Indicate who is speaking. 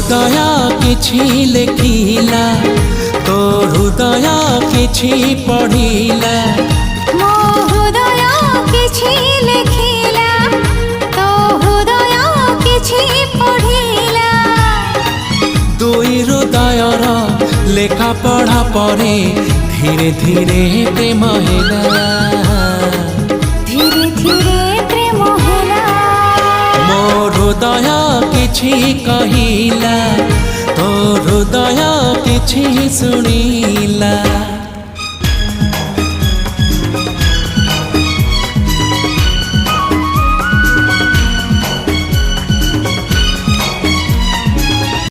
Speaker 1: हृदय किछि लेखिला तो हृदय किछि पढ़िला
Speaker 2: मो हृदय किछि लेखिला तो हृदय किछि पढ़िला
Speaker 1: दुई हृदयर लेखा पढ़ा परे धीरे धीरे प्रेम होला
Speaker 2: धीरे धीरे प्रेम होला
Speaker 1: मो हृदय किछि कहिला तो हृदय किछि सुनिला।